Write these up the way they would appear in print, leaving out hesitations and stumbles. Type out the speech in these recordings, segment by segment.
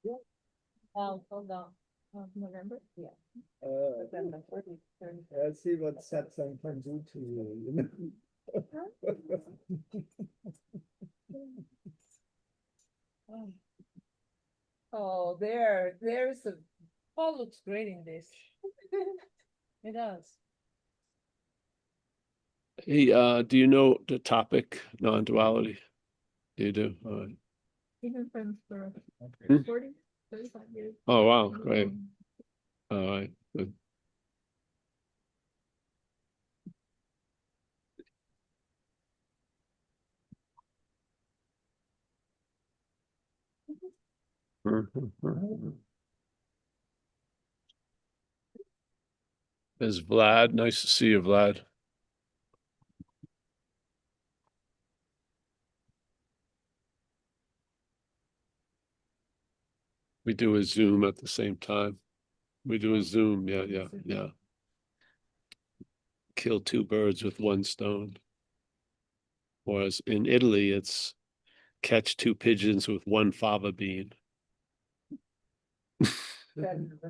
Yeah. Hold on. November? Yeah. November 30, 30. Let's see what satsang can do to you, Oh, there's a, Paul looks great in this. It does. Hey, do you know the topic, non-duality? You do? All right. We've been friends for Hmm? 40, 35 years. Oh, wow, great. All right, good. There's Vlad. Nice to see you, Vlad. We do a Zoom at the same time. We do a Zoom. Yeah, yeah, yeah. Kill two birds with one stone. Whereas in Italy, it's catch two pigeons with one fava bean.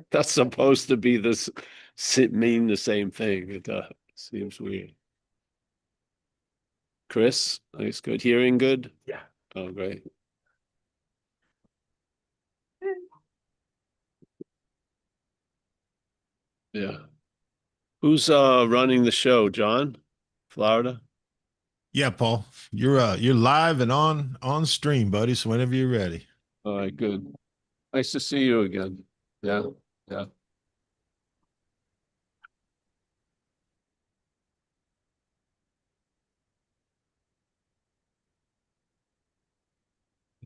That's supposed to be this mean the same thing. It seems weird. Chris, nice, good. Hearing good? Yeah. Oh, great. Yeah. Who's running the show, John? Florida? Yeah, Paul, you're live and on stream, buddy. So whenever you're ready. All right, good. Nice to see you again. Yeah, yeah. I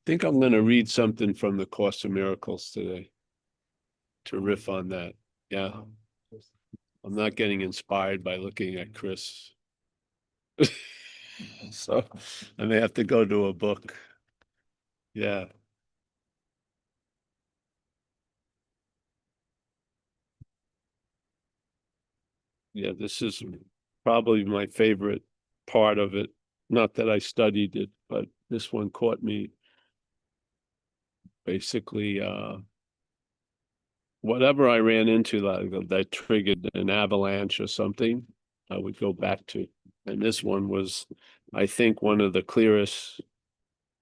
think I'm going to read something from the Course of Miracles today to riff on that. Yeah. I'm not getting inspired by looking at Chris. So I may have to go to a book. Yeah. Yeah, this is probably my favorite part of it. Not that I studied it, but this one caught me. Basically, whatever I ran into that triggered an avalanche or something, I would go back to. And this one was, I think, one of the clearest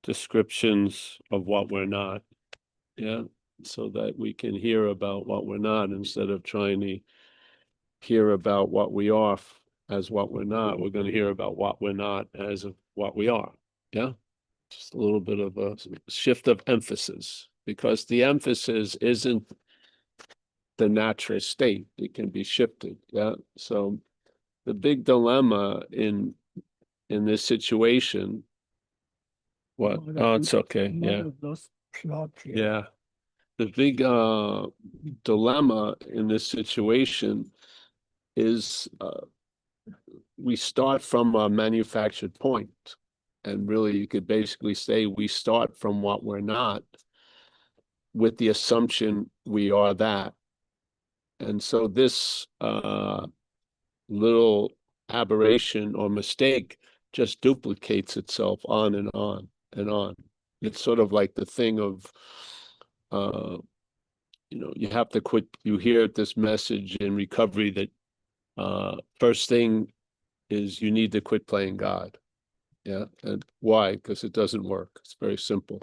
descriptions of what we're not. Yeah. So that we can hear about what we're not instead of trying to hear about what we are as what we're not. We're going to hear about what we're not as what we are. Yeah. Just a little bit of a shift of emphasis, because the emphasis isn't the natural state. It can be shifted. Yeah. So the big dilemma in this situation, what? Oh, it's okay. Yeah. Yeah. The big dilemma in this situation is we start from a manufactured point. And really, you could basically say we start from what we're not with the assumption we are that. And so this little aberration or mistake just duplicates itself on and on and on. It's sort of like the thing of, you have to quit. You hear this message in recovery that first thing is you need to quit playing God. Yeah. And why? Because it doesn't work. It's very simple.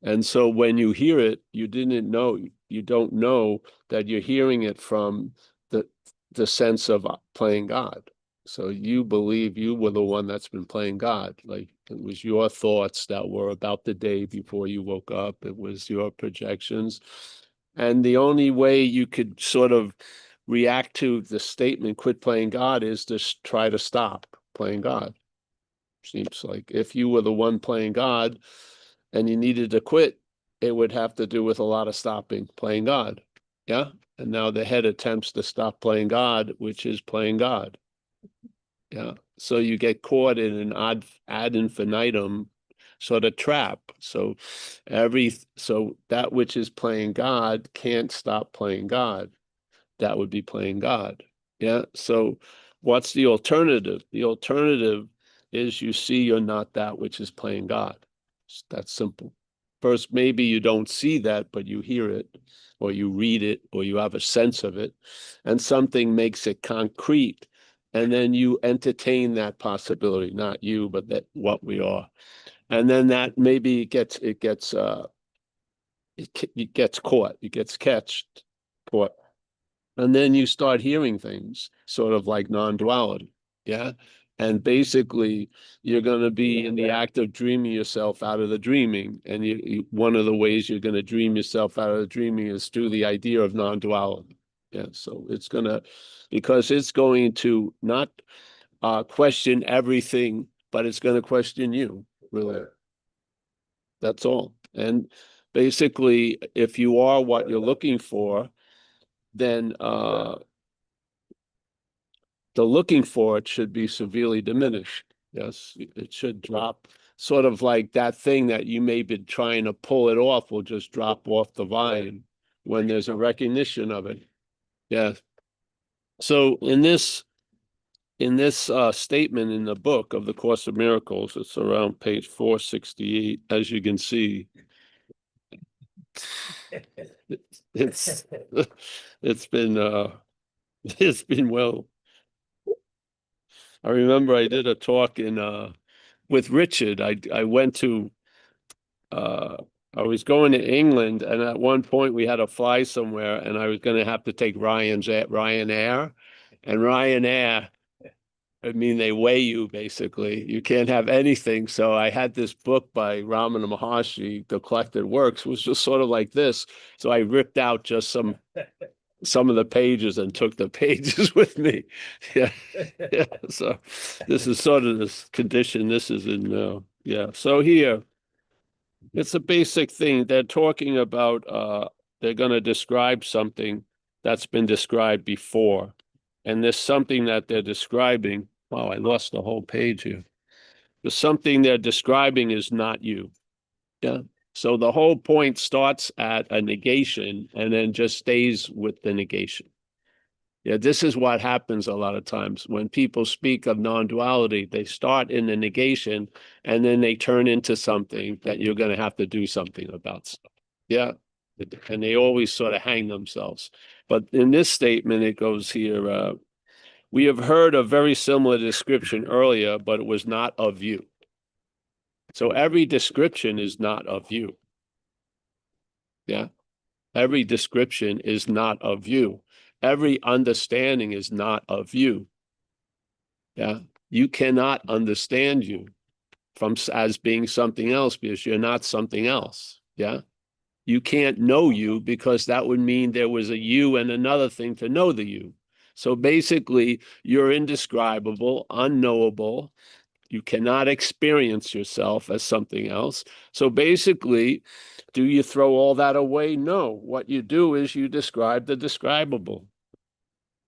And so when you hear it, you don't know that you're hearing it from the sense of playing God. So you believe you were the one that's been playing God. Like it was your thoughts that were about the day before you woke up. It was your projections. And the only way you could sort of react to the statement, quit playing God, is to try to stop playing God. Seems like if you were the one playing God and you needed to quit, it would have to do with a lot of stopping playing God. Yeah. And now the head attempts to stop playing God, which is playing God. Yeah. So you get caught in an ad infinitum sort of trap. So that which is playing God can't stop playing God. That would be playing God. Yeah. So what's the alternative? The alternative is you see you're not that which is playing God. It's that simple. First, maybe you don't see that, but you hear it, or you read it, or you have a sense of it, and something makes it concrete. And then you entertain that possibility, not you, but that what we are. And then that maybe it gets caught, it gets caught. And then you start hearing things sort of like non-duality. Yeah. And basically, you're going to be in the act of dreaming yourself out of the dreaming. And one of the ways you're going to dream yourself out of the dreaming is through the idea of non-duality. Yeah. So because it's going to not question everything, but it's going to question you, really. That's all. And basically, if you are what you're looking for, then the looking for it should be severely diminished. Yes, it should drop, sort of like that thing that you may be trying to pull it off will just drop off the vine when there's a recognition of it. Yeah. So in this statement in the book of the Course of Miracles, it's around page 468, as you can see. It's it's been well. I remember I did a talk with Richard. I went to I was going to England, and at one point we had to fly somewhere, and I was going to have to take Ryanair, and Ryanair, I mean, they weigh you basically. You can't have anything. So I had this book by Ramana Maharshi, The Collected Works, was just sort of like this. So I ripped out just some of the pages and took the pages with me. Yeah. Yeah. So this is sort of this condition. This is in yeah. So here, it's a basic thing. They're talking about they're going to describe something that's been described before. And there's something that they're describing. Wow, I lost the whole page here. The something they're describing is not you. Yeah. So the whole point starts at a negation and then just stays with the negation. Yeah, this is what happens a lot of times. When people speak of non-duality, they start in the negation and then they turn into something that you're going to have to do something about. Yeah. And they always sort of hang themselves. But in this statement, it goes here, we have heard a very similar description earlier, but it was not of you. So every description is not of you. Yeah. Every description is not of you. Every understanding is not of you. Yeah. You cannot understand you as being something else because you're not something else. Yeah. You can't know you because that would mean there was a you and another thing to know the you. So basically, you're indescribable, unknowable. You cannot experience yourself as something else. So basically, do you throw all that away? No. What you do is you describe the describable.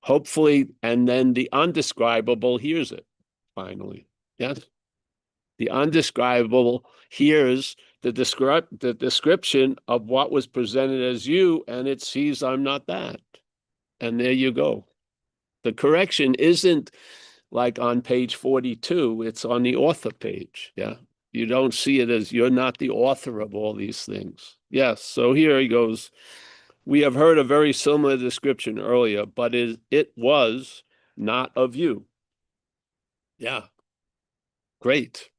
Hopefully, and then the undescribable hears it, finally. Yes? The undescribable hears the description of what was presented as you, and it sees I'm not that. And there you go. The correction isn't like on page 42, it's on the author page. Yeah. You don't see it as you're not the author of all these things. Yes. So here he goes. We have heard a very similar description earlier, but it was not of you. Yeah. Great.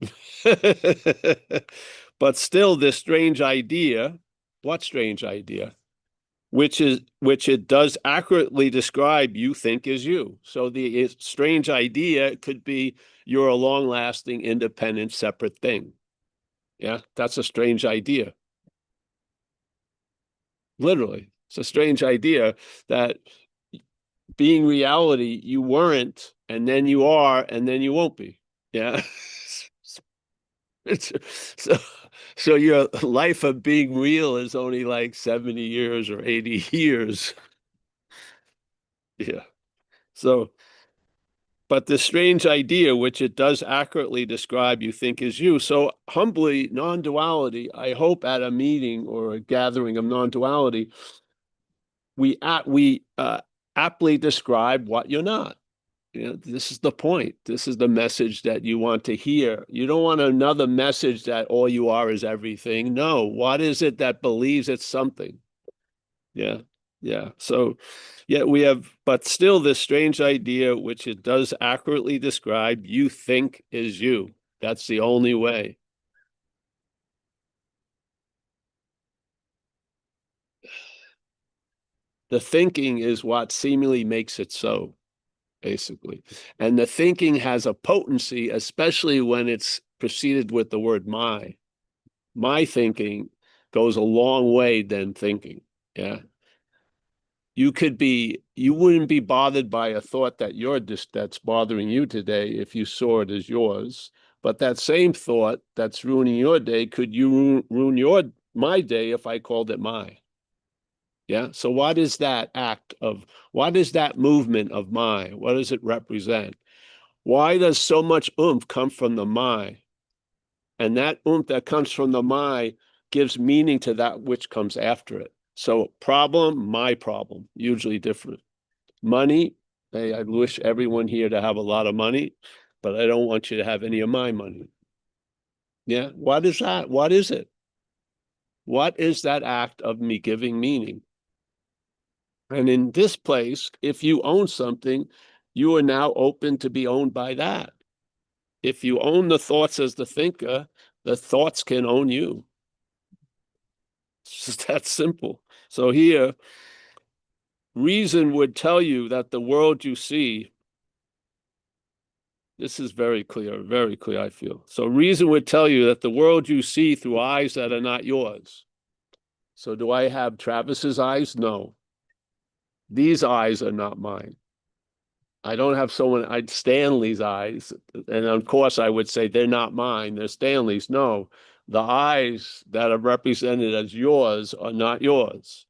But still, this strange idea, what strange idea? Which it does accurately describe you think is you. So the strange idea could be you're a long-lasting, independent, separate thing. Yeah, that's a strange idea. Literally, it's a strange idea that being reality, you weren't, and then you are, and then you won't be. Yeah. So, so your life of being real is only like 70 years or 80 years. Yeah. So, but the strange idea, which it does accurately describe, you think is you. So humbly, non-duality, I hope at a meeting or a gathering of non-duality, we aptly describe what you're not. You know, this is the point. This is the message that you want to hear. You don't want another message that all you are is everything. No, what is it that believes it's something? Yeah, yeah. So, yeah, we have, but still this strange idea, which it does accurately describe, you think is you. That's the only way. The thinking is what seemingly makes it so, basically. And the thinking has a potency, especially when it's preceded with the word my. My thinking goes a long way than thinking. Yeah. You wouldn't be bothered by a thought that that's bothering you today if you saw it as yours. But that same thought that's ruining your day, could you ruin my day if I called it my? Yeah. So what is that what is that movement of my? What does it represent? Why does so much oomph come from the my? And that oomph that comes from the my gives meaning to that which comes after it. So problem, my problem, usually different. Money, hey, I wish everyone here to have a lot of money, but I don't want you to have any of my money. Yeah. What is that? What is it? What is that act of me giving meaning? And in this place, if you own something, you are now open to be owned by that. If you own the thoughts as the thinker, the thoughts can own you. It's just that simple. So here, reason would tell you that the world you see, this is very clear, I feel. So reason would tell you that the world you see through eyes that are not yours. So do I have Travis's eyes? No. These eyes are not mine. I don't have Stanley's eyes. And of course, I would say they're not mine, they're Stanley's. No, the eyes that are represented as yours are not yours.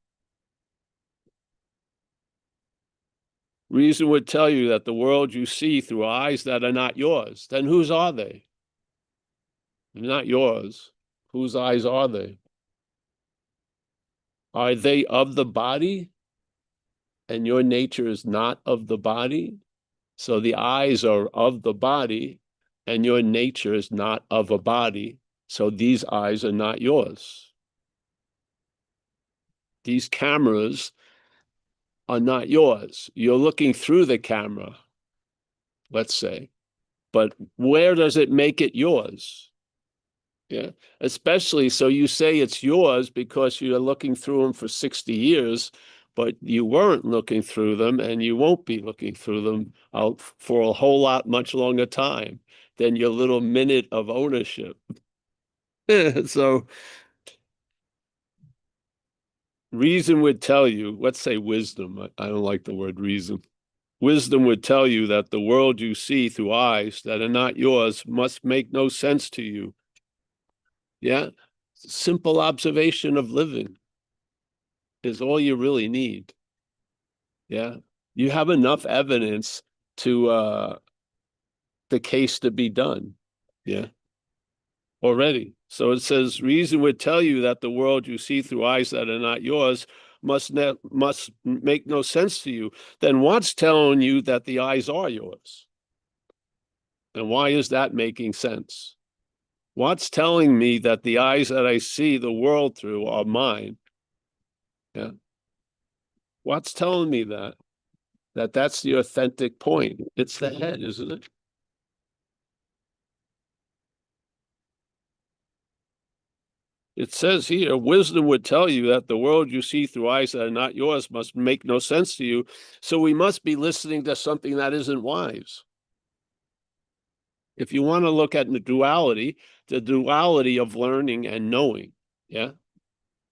Reason would tell you that the world you see through eyes that are not yours. Then whose are they? They're not yours. Whose eyes are they? Are they of the body? And your nature is not of the body? So the eyes are of the body, and your nature is not of a body. So these eyes are not yours. These cameras are not yours. You're looking through the camera, let's say. But where does it make it yours? Yeah. Especially, so you say it's yours because you're looking through them for 60 years, but you weren't looking through them and you won't be looking through them for a whole lot much longer time than your little minute of ownership. So reason would tell you, let's say wisdom. I don't like the word reason. Wisdom would tell you that the world you see through eyes that are not yours must make no sense to you. Yeah. Simple observation of living is all you really need. Yeah. You have enough evidence to the case to be done. Yeah. Already. So it says reason would tell you that the world you see through eyes that are not yours must make no sense to you. Then what's telling you that the eyes are yours? And why is that making sense? What's telling me that the eyes that I see the world through are mine? Yeah. What's telling me that? That's the authentic point. It's the head, isn't it? It says here, wisdom would tell you that the world you see through eyes that are not yours must make no sense to you. So we must be listening to something that isn't wise. If you want to look at the duality of learning and knowing, yeah.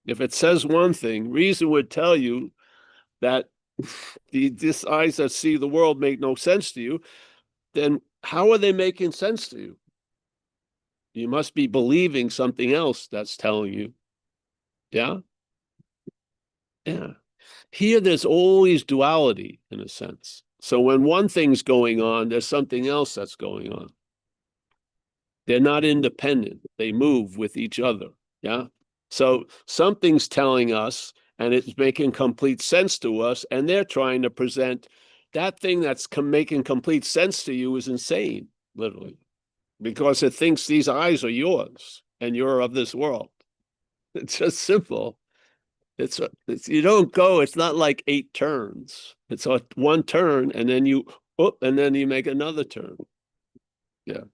If it says one thing, reason would tell you that these eyes that see the world make no sense to you, then how are they making sense to you? You must be believing something else that's telling you. Yeah. Yeah. Here, there's always duality in a sense. So when one thing's going on, there's something else that's going on. They're not independent. They move with each other. Yeah. So something's telling us, and it's making complete sense to us, and they're trying to present that thing that's making complete sense to you is insane, literally, because it thinks these eyes are yours and you're of this world. It's just simple. It's you don't go. It's not like 8 turns. It's a one turn, and then you and then you make another turn. Yeah.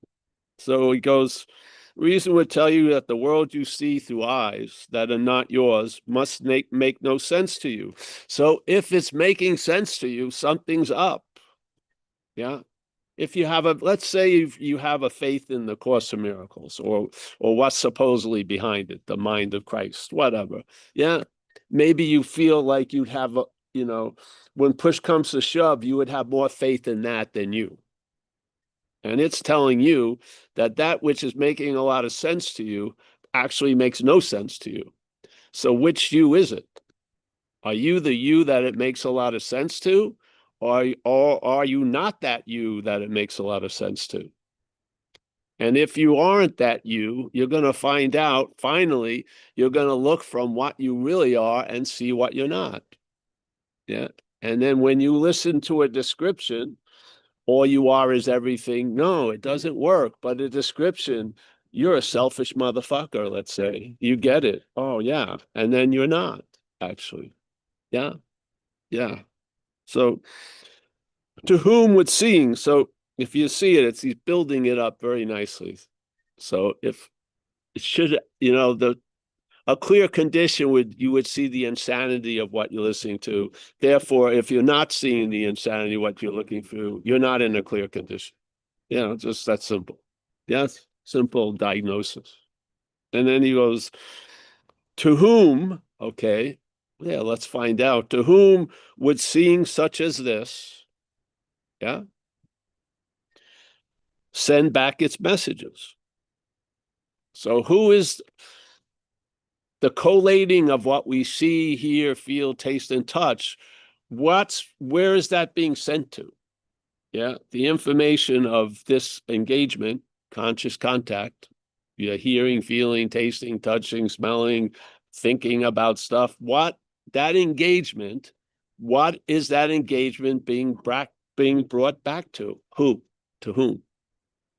So he goes. Reason would tell you that the world you see through eyes that are not yours must make no sense to you. So if it's making sense to you, something's up. Yeah. If you have let's say you have a faith in the Course of Miracles or what's supposedly behind it, the mind of Christ, whatever. Yeah. Maybe you feel like you'd have, when push comes to shove, you would have more faith in that than you. And it's telling you that which is making a lot of sense to you actually makes no sense to you. So which you is it? Are you the you that it makes a lot of sense to? Or are you not that you that it makes a lot of sense to? And if you aren't that you're going to find out, finally, you're going to look from what you really are and see what you're not. Yeah. And then when you listen to a description, all you are is everything. No, it doesn't work. But a description, you're a selfish motherfucker, let's say. You get it. Oh, yeah. And then you're not, actually. Yeah. Yeah. So to whom would seeing? So if you see it, he's building it up very nicely. So if it should, a clear condition you would see the insanity of what you're listening to. Therefore, if you're not seeing the insanity of what you're looking through, you're not in a clear condition. Just that simple. Yes, simple diagnosis. And then he goes, to whom, okay, yeah, let's find out. To whom would seeing such as this, yeah, send back its messages? So who is the collating of what we see, hear, feel, taste, and touch? Where is that being sent to? Yeah, the information of this engagement, conscious contact, hearing, feeling, tasting, touching, smelling, thinking about stuff. What is that engagement being brought back to? Who? To whom?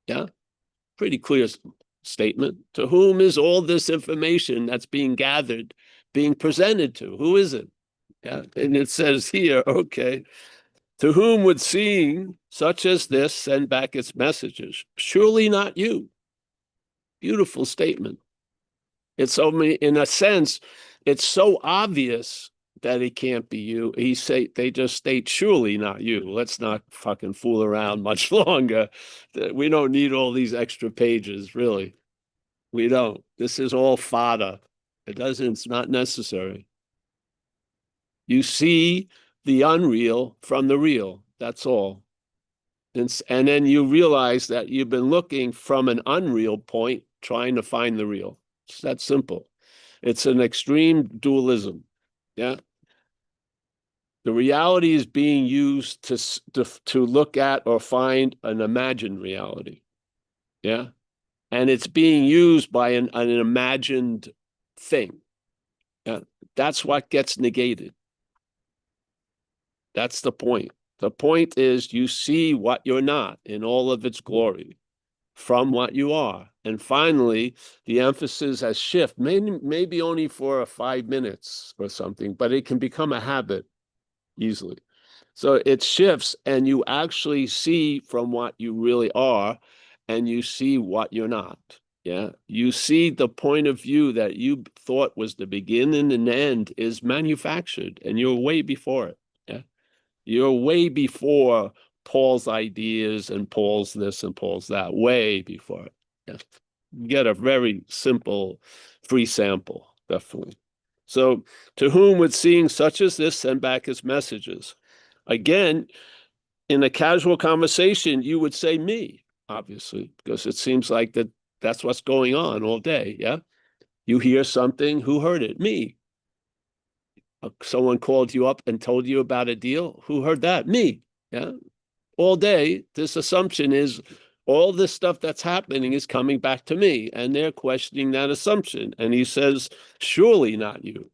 Yeah, pretty clear statement. To whom is all this information that's being gathered, being presented to? Who is it? Yeah, and it says here, okay, to whom would seeing such as this send back its messages? Surely not you. Beautiful statement. It's in a sense, it's so obvious that it can't be you. They just state, surely not you. Let's not fucking fool around much longer. We don't need all these extra pages, really. We don't. This is all fodder. It's not necessary. You see the unreal from the real. That's all. And then you realize that you've been looking from an unreal point, trying to find the real. It's that simple. It's an extreme dualism. Yeah. The reality is being used to look at or find an imagined reality. Yeah. And it's being used by an imagined thing. Yeah. That's what gets negated. That's the point. The point is you see what you're not in all of its glory from what you are. And finally, the emphasis has shifted, maybe only for 5 minutes or something, but it can become a habit easily. So it shifts and you actually see from what you really are and you see what you're not. Yeah. You see the point of view that you thought was the beginning and end is manufactured and you're way before it. Yeah. You're way before Paul's ideas and Paul's this and Paul's that, way before it. Yeah. You get a very simple free sample, definitely. So to whom would seeing such as this send back his messages? Again, in a casual conversation, you would say me, obviously, because it seems like that's what's going on all day. Yeah. You hear something, who heard it? Me. Someone called you up and told you about a deal. Who heard that? Me. Yeah. All day, this assumption is all this stuff that's happening is coming back to me, and they're questioning that assumption. And he says, surely not you.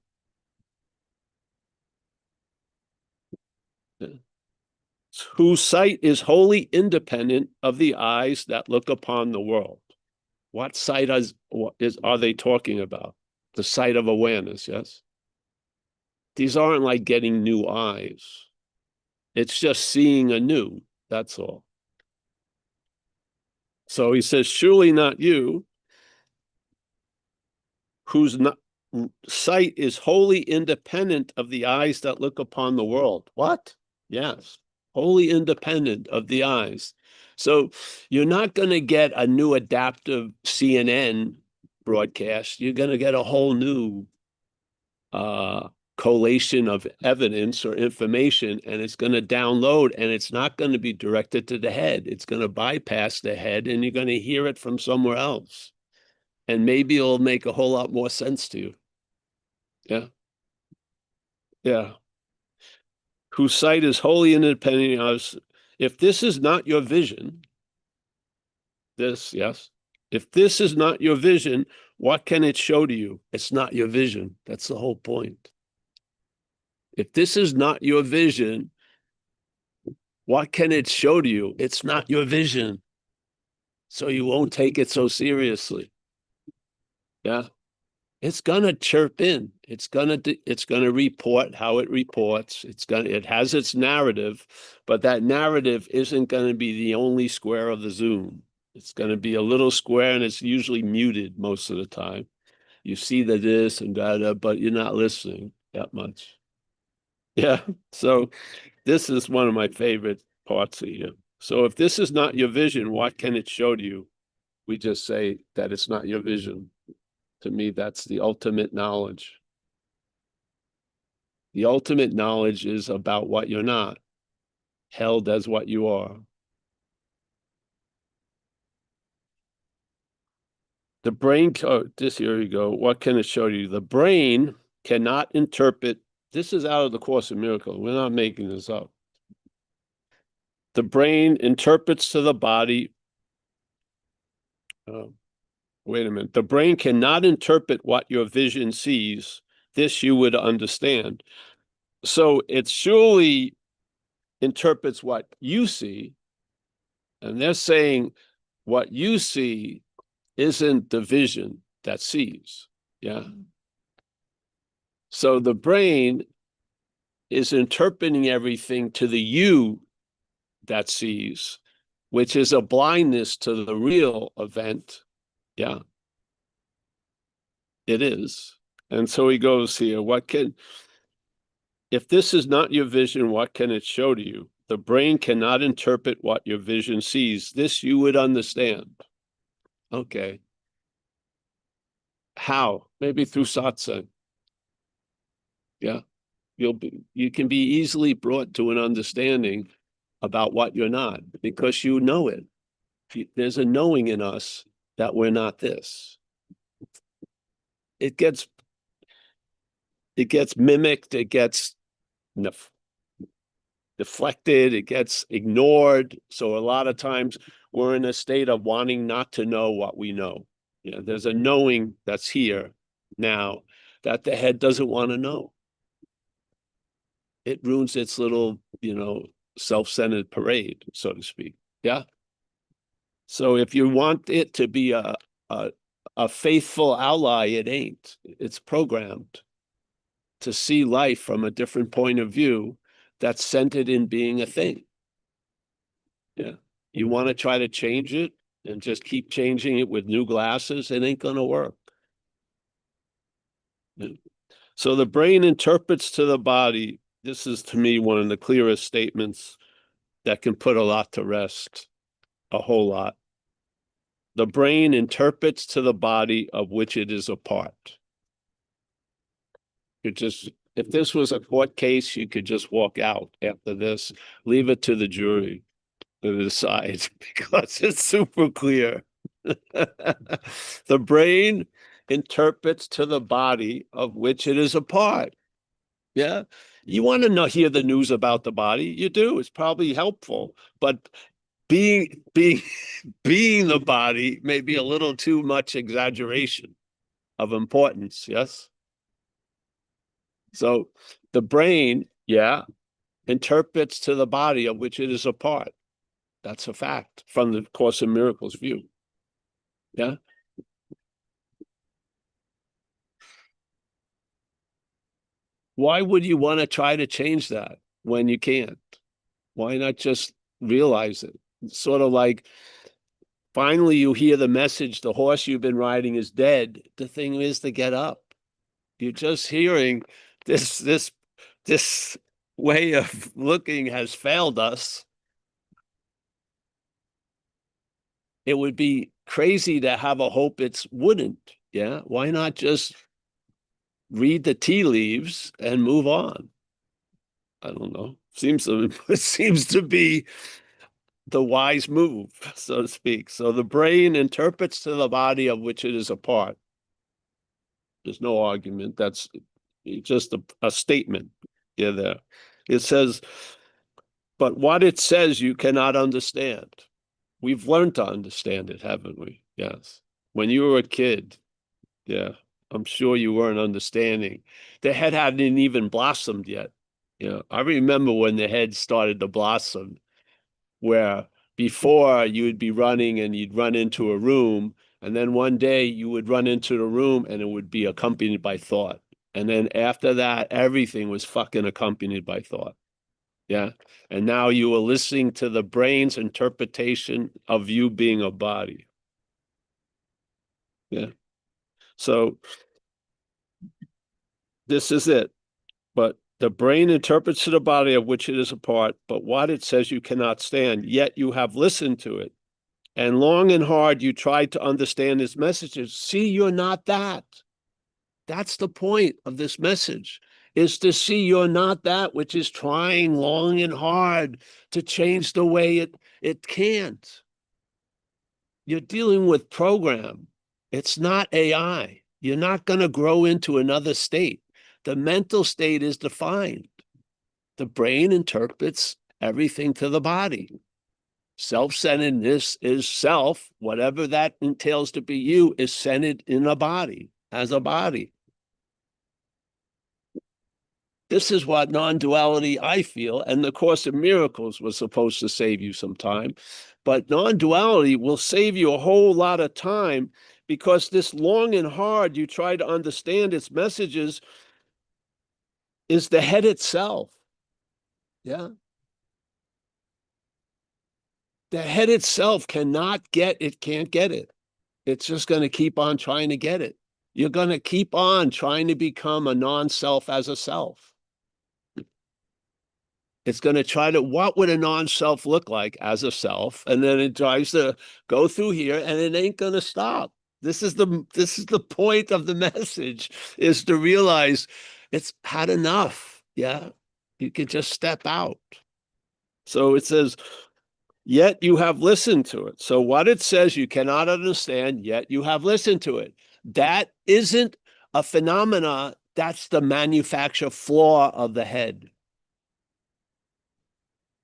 Yeah. whose sight is wholly independent of the eyes that look upon the world. What sight are they talking about? The sight of awareness, yes? These aren't like getting new eyes. It's just seeing anew, that's all. So he says, surely not you, whose sight is wholly independent of the eyes that look upon the world. What? Yes, wholly independent of the eyes. So you're not going to get a new adaptive CNN broadcast. You're going to get a whole new collation of evidence or information, and it's going to download, and it's not going to be directed to the head. It's going to bypass the head, and you're going to hear it from somewhere else. And maybe it'll make a whole lot more sense to you. Yeah. Yeah. Whose sight is wholly independent of us. If this is not your vision, yes. If this is not your vision, what can it show to you? It's not your vision. That's the whole point. If this is not your vision, what can it show to you? It's not your vision. So you won't take it so seriously. Yeah. It's gonna chirp in. It's gonna report how it reports. It has its narrative, but that narrative isn't gonna be the only square of the Zoom. It's gonna be a little square, and it's usually muted most of the time. You see the this and that, but you're not listening that much. Yeah. So this is one of my favorite parts of you. So if this is not your vision, what can it show to you? We just say that it's not your vision. To me, that's the ultimate knowledge. The ultimate knowledge is about what you're not, held as what you are. The brain, here you go. What can it show you? The brain cannot interpret. This is out of the Course in Miracles. We're not making this up. The brain interprets to the body. Wait a minute. The brain cannot interpret what your vision sees. This you would understand. So it surely interprets what you see. And they're saying what you see isn't the vision that sees. Yeah. So the brain is interpreting everything to the you that sees, which is a blindness to the real event. Yeah. It is. And so he goes here, if this is not your vision, what can it show to you? The brain cannot interpret what your vision sees. This you would understand. Okay. How? Maybe through satsang. Yeah. You can be easily brought to an understanding about what you're not, because you know it. There's a knowing in us that we're not this. It gets mimicked, it gets deflected, it gets ignored. So a lot of times we're in a state of wanting not to know what we know. Yeah, there's a knowing that's here now that the head doesn't want to know. It ruins its little, self-centered parade, so to speak. Yeah. So if you want it to be a faithful ally, it ain't. It's programmed to see life from a different point of view that's centered in being a thing. Yeah. You want to try to change it and just keep changing it with new glasses, it ain't going to work. Yeah. So the brain interprets to the body. This is, to me, one of the clearest statements that can put a lot to rest, a whole lot. The brain interprets to the body of which it is a part. If this was a court case, you could just walk out after this, leave it to the jury to decide, because it's super clear. The brain interprets to the body of which it is a part. Yeah. You want to hear the news about the body. You do. It's probably helpful, but being the body may be a little too much exaggeration of importance. Yes. So the brain, yeah, interprets to the body of which it is a part. That's a fact from the Course in Miracles view. Yeah. Why would you want to try to change that when you can't? Why not just realize it? It's sort of like finally you hear the message, the horse you've been riding is dead. The thing is to get up. You're just hearing this way of looking has failed us. It would be crazy to have a hope it wouldn't. Yeah. Why not just read the tea leaves and move on? I don't know. It seems to be the wise move, so to speak. So the brain interprets to the body of which it is a part. There's no argument. That's just a statement. Yeah, there. It says, but what it says you cannot understand. We've learned to understand it, haven't we? Yes. When you were a kid, yeah, I'm sure you weren't understanding. The head hadn't even blossomed yet. You know, I remember when the head started to blossom, where before you would be running and you'd run into a room, and then one day you would run into the room and it would be accompanied by thought. And then after that, everything was fucking accompanied by thought. Yeah. And now you were listening to the brain's interpretation of you being a body. Yeah. So this is it. But the brain interprets to the body of which it is a part, but what it says you cannot stand, yet you have listened to it. And long and hard you tried to understand his messages. See, you're not that. That's the point of this message, is to see you're not that which is trying long and hard to change the way it can't. You're dealing with program. It's not AI. You're not going to grow into another state. The mental state is defined. The brain interprets everything to the body. Self-centeredness is self, whatever that entails to be you, is centered in a body, as a body. This is what non-duality, I feel, and the Course in Miracles was supposed to save you some time. But non-duality will save you a whole lot of time, because this long and hard you try to understand its messages is the head itself. Yeah. The head itself cannot get it, can't get it. It's just going to keep on trying to get it. You're going to keep on trying to become a non-self as a self. It's going to try to, what would a non-self look like as a self? And then it tries to go through here and it ain't going to stop. This is the point of the message, is to realize it's had enough. Yeah. You can just step out. So it says, yet you have listened to it. So what it says you cannot understand, yet you have listened to it. That isn't a phenomena. That's the manufacture flaw of the head.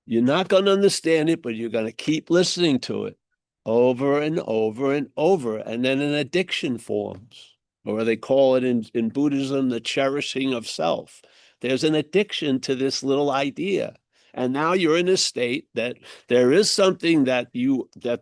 You're not going to understand it, but you're going to keep listening to it over and over and over. And then an addiction forms, or they call it in Buddhism, the cherishing of self. There's an addiction to this little idea. And now you're in a state that there is something that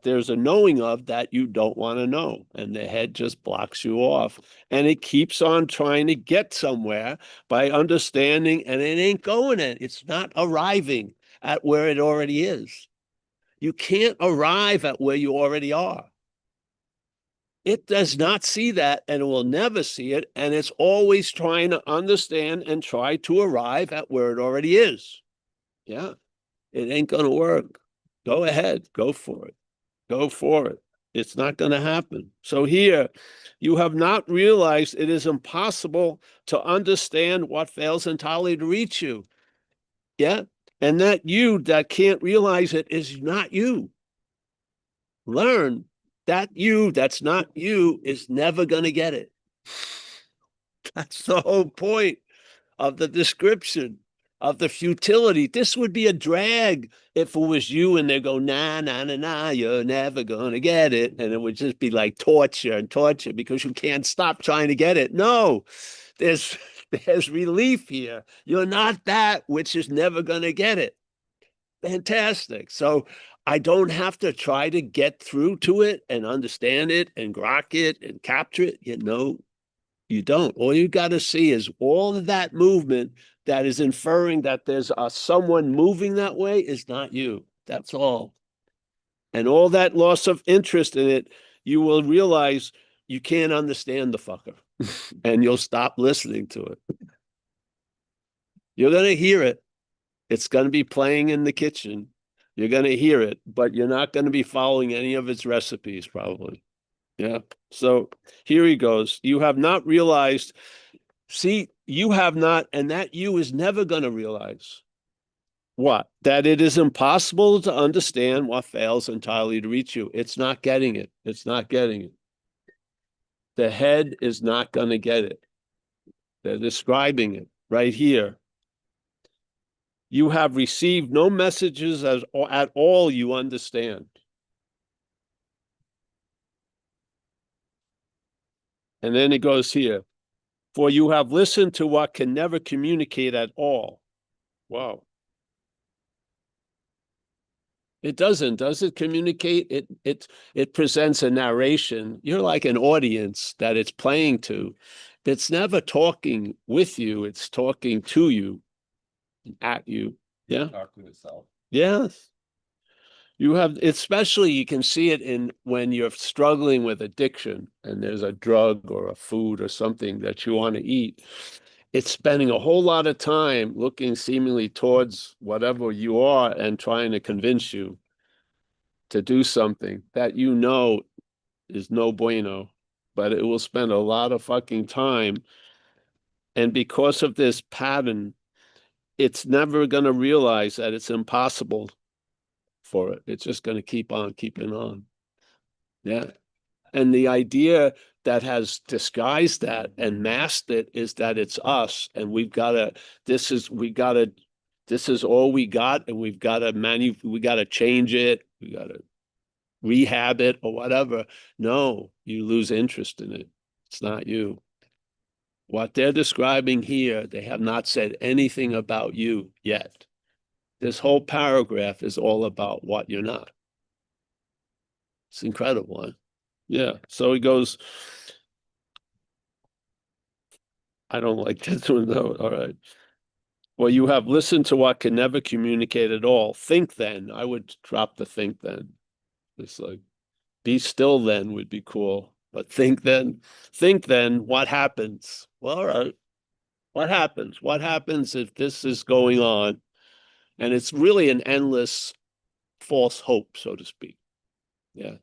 there's a knowing of that you don't want to know. And the head just blocks you off. And it keeps on trying to get somewhere by understanding, and it ain't going in. It's not arriving at where it already is. You can't arrive at where you already are. It does not see that, and it will never see it. And it's always trying to understand and try to arrive at where it already is. Yeah, it ain't going to work. Go ahead, go for it. Go for it. It's not going to happen. So here, you have not realized it is impossible to understand what fails entirely to reach you. Yeah, and that you that can't realize it is not you. Learn that you that's not you is never going to get it. That's the whole point of the description of the futility. This would be a drag if it was you and they go, nah, nah, nah, nah, you're never going to get it. And it would just be like torture and torture because you can't stop trying to get it. No, there's There's relief here. You're not that which is never going to get it. Fantastic. So I don't have to try to get through to it and understand it and grok it and capture it. You know, you don't. All you got to see is all of that movement that is inferring that there's someone moving that way is not you. That's all. And all that loss of interest in it, you will realize you can't understand the fucker and you'll stop listening to it. You're going to hear it. It's going to be playing in the kitchen. You're going to hear it, but you're not going to be following any of its recipes, probably. Yeah. So here he goes. You have not realized. See, you have not, and that you is never going to realize what? That it is impossible to understand what fails entirely to reach you. It's not getting it. It's not getting it. The head is not going to get it. They're describing it right here. You have received no messages at all you understand. And then it goes here. For you have listened to what can never communicate at all. Wow. It doesn't. Does it communicate? It presents a narration. You're like an audience that it's playing to. It's never talking with you. It's talking to you, at you. Yeah. Talk to itself. Yes. You have, especially you can see it in when you're struggling with addiction and there's a drug or a food or something that you want to eat. It's spending a whole lot of time looking seemingly towards whatever you are and trying to convince you to do something that you know is no bueno, but it will spend a lot of fucking time. And because of this pattern, it's never going to realize that it's impossible for it. It's just going to keep on keeping on. Yeah. And the idea that has disguised that and masked it is that it's us and we've got to, this is all we got and we got to change it. We got to rehab it or whatever. No, you lose interest in it. It's not you. What they're describing here, they have not said anything about you yet. This whole paragraph is all about what you're not. It's incredible, huh? Yeah. So he goes, I don't like this one though. All right. Well, you have listened to what can never communicate at all. Think then. I would drop the think then. It's like, be still then would be cool. But think then what happens? Well, all right. What happens? What happens if this is going on? And it's really an endless false hope, so to speak. Yeah.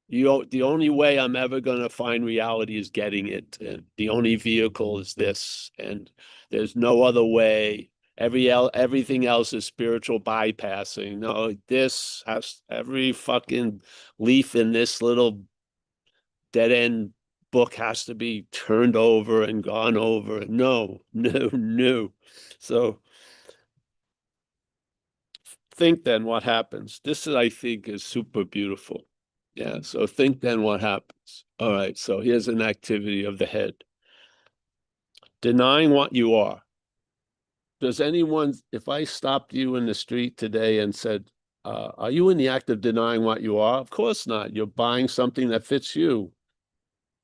The only way I'm ever going to find reality is getting it. And the only vehicle is this. And there's no other way. Everything else is spiritual bypassing. No, this has every fucking leaf in this little dead end book has to be turned over and gone over. No. So think then what happens. This is, I think, is super beautiful. Yeah. So think then what happens. All right. So here's an activity of the head. Denying what you are. Does anyone, if I stopped you in the street today and said, are you in the act of denying what you are? Of course not. You're buying something that fits you.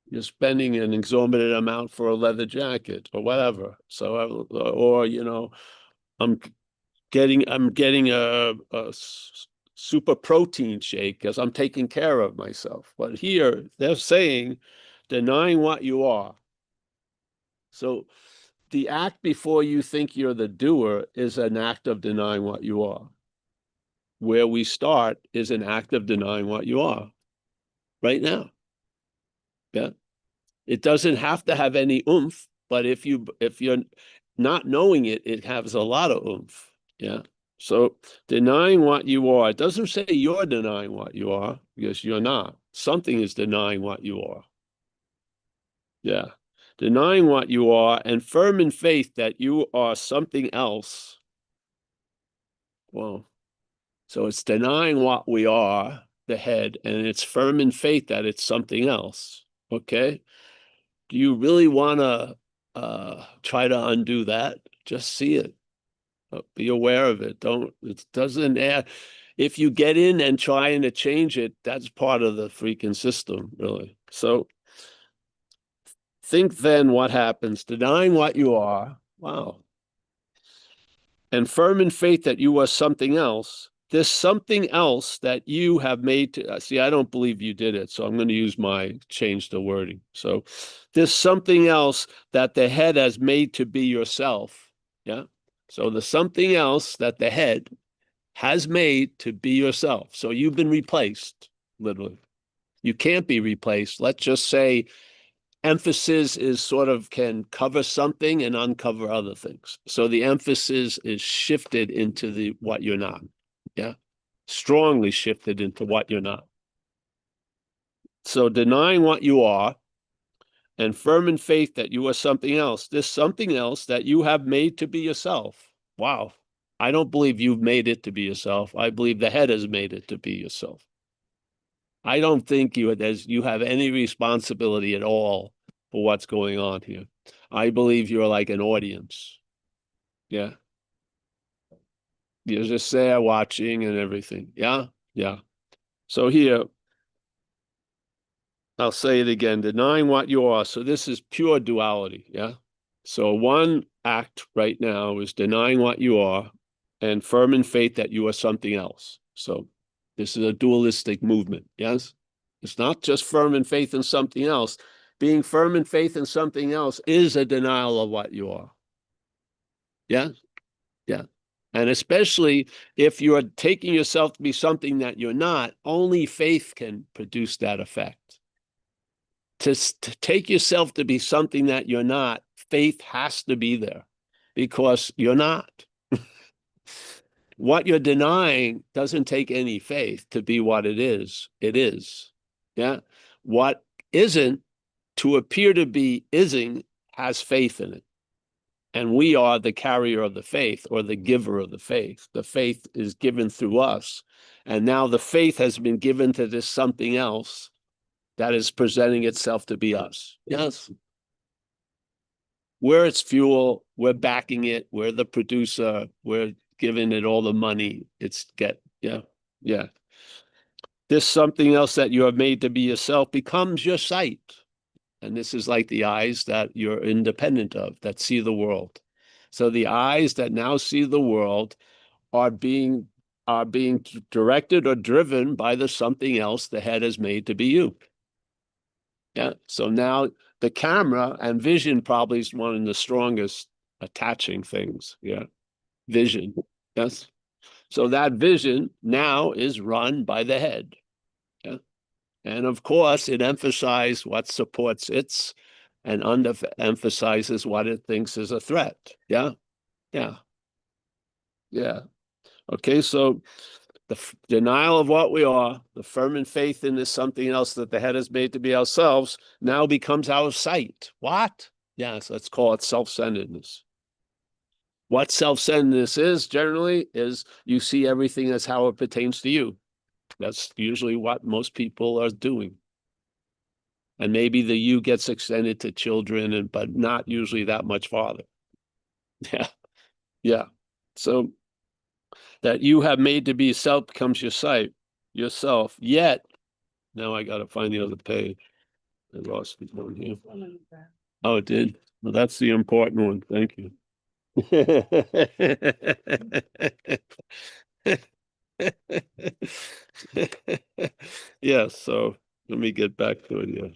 You're spending an exorbitant amount for a leather jacket or whatever. So, or, you know, I'm getting a super protein shake because I'm taking care of myself. But here they're saying denying what you are. So the act before you think you're the doer is an act of denying what you are. Where we start is an act of denying what you are right now. Yeah. It doesn't have to have any oomph, but if you're not knowing it, it has a lot of oomph. Yeah. So denying what you are, it doesn't say you're denying what you are because you're not. Something is denying what you are. Yeah. Denying what you are and firm in faith that you are something else. Well, so it's denying what we are, the head, and it's firm in faith that it's something else. Okay. Do you really want to try to undo that. Just see it. Be aware of it. It doesn't add. If you get in and trying to change it, that's part of the freaking system, really. So think then what happens, denying what you are. Wow. And firm in faith that you are something else. This something else that you have made to see, I don't believe you did it. So I'm going to change the wording. So this something else that the head has made to be yourself. Yeah. So the something else that the head has made to be yourself. So you've been replaced, literally. You can't be replaced. Let's just say emphasis is sort of can cover something and uncover other things. So the emphasis is shifted into what you're not. Yeah. Strongly shifted into what you're not. So denying what you are and firm in faith that you are something else, this something else that you have made to be yourself. Wow. I don't believe you've made it to be yourself. I believe the head has made it to be yourself. I don't think you have any responsibility at all for what's going on here. I believe you're like an audience. Yeah. You're just there watching and everything. Yeah. Yeah. So here, I'll say it again, denying what you are. So this is pure duality. Yeah. So one act right now is denying what you are and firm in faith that you are something else. So this is a dualistic movement. Yes. It's not just firm in faith in something else. Being firm in faith in something else is a denial of what you are. Yeah. Yeah. And especially if you're taking yourself to be something that you're not, only faith can produce that effect. To take yourself to be something that you're not, faith has to be there because you're not. What you're denying doesn't take any faith to be what it is. It is. Yeah. What isn't to appear to be isn't has faith in it. And we are the carrier of the faith or the giver of the faith. The faith is given through us. And now the faith has been given to this something else that is presenting itself to be us. Yes. We're its fuel. We're backing it. We're the producer. We're giving it all the money. Yeah. This something else that you have made to be yourself becomes your sight. And this is like the eyes that you're independent of, that see the world. So the eyes that now see the world are being directed or driven by the something else the head has made to be you. Yeah. So now the camera and vision probably is one of the strongest attaching things. Yeah. Vision. Yes. So that vision now is run by the head. Yeah. And of course, it emphasizes what supports its and underemphasizes what it thinks is a threat. Yeah. Yeah. Yeah. Okay. So the denial of what we are, the firm in faith in this something else that the head has made to be ourselves, now becomes our sight. What? Yes, let's call it self-centeredness. What self-centeredness is generally is you see everything as how it pertains to you. That's usually what most people are doing. And maybe the you gets extended to children, but not usually that much farther. Yeah. Yeah. So that you have made to be self becomes your sight, yourself. Yet, now I got to find the other page. I lost it down here. Oh, it did. Well, that's the important one. Thank you. Yeah, so let me get back to it here.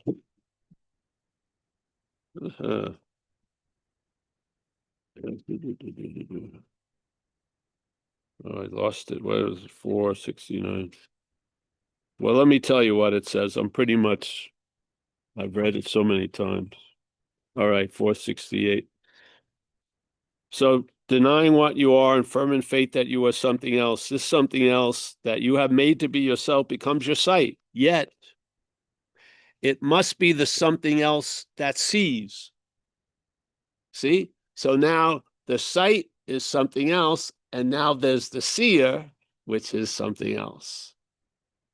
Oh, I lost it. Where is it? 469. Well, let me tell you what it says. I've read it so many times. All right, 468. So denying what you are and firm in faith that you are something else, this something else that you have made to be yourself becomes your sight. Yet it must be the something else that sees. See? So now the sight is something else, and now there's the seer, which is something else.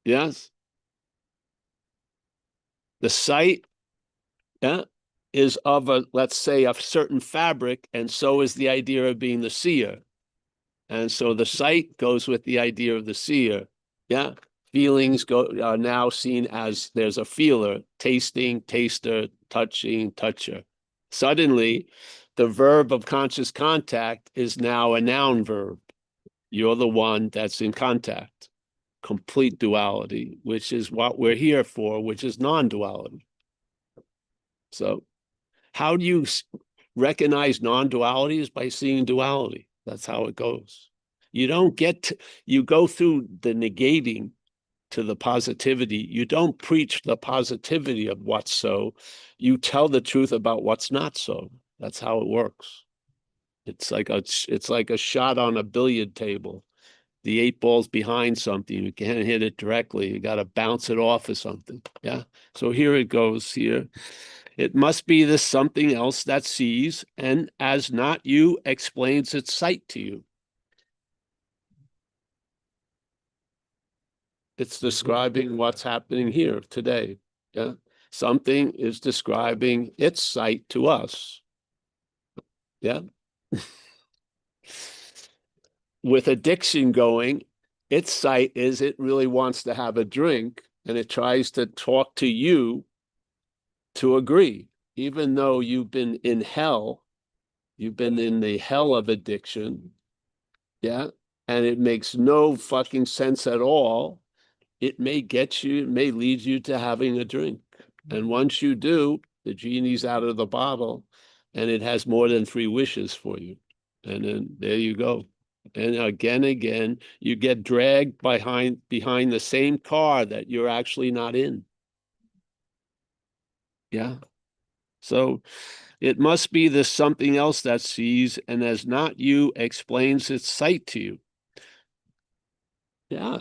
Yes? The sight, yeah, is of a, let's say, a certain fabric, and so is the idea of being the seer. And so the sight goes with the idea of the seer. Yeah. Feelings are now seen as there's a feeler, tasting, taster, touching, toucher. Suddenly, the verb of conscious contact is now a noun verb. You're the one that's in contact. Complete duality, which is what we're here for, which is non-duality. So how do you recognize non-duality? Is by seeing duality. That's how it goes. You don't get to, you go through the negating to the positivity. You don't preach the positivity of what's so. You tell the truth about what's not so. That's how it works. It's like a shot on a billiard table. The 8 ball's behind something. You can't hit it directly. You got to bounce it off of something. Yeah. So here it goes here. It must be this something else that sees, and as not you, explains its sight to you. It's describing what's happening here today. Yeah. Something is describing its sight to us. Yeah. With addiction going, its sight is it really wants to have a drink, and it tries to talk to you to agree, even though you've been in hell, you've been in the hell of addiction. Yeah. And it makes no fucking sense at all. It may get you, it may lead you to having a drink. And once you do, the genie's out of the bottle, and it has more than 3 wishes for you. And then there you go. And again, you get dragged behind the same car that you're actually not in. Yeah. So it must be this something else that sees, and as not you, explains its sight to you. Yeah.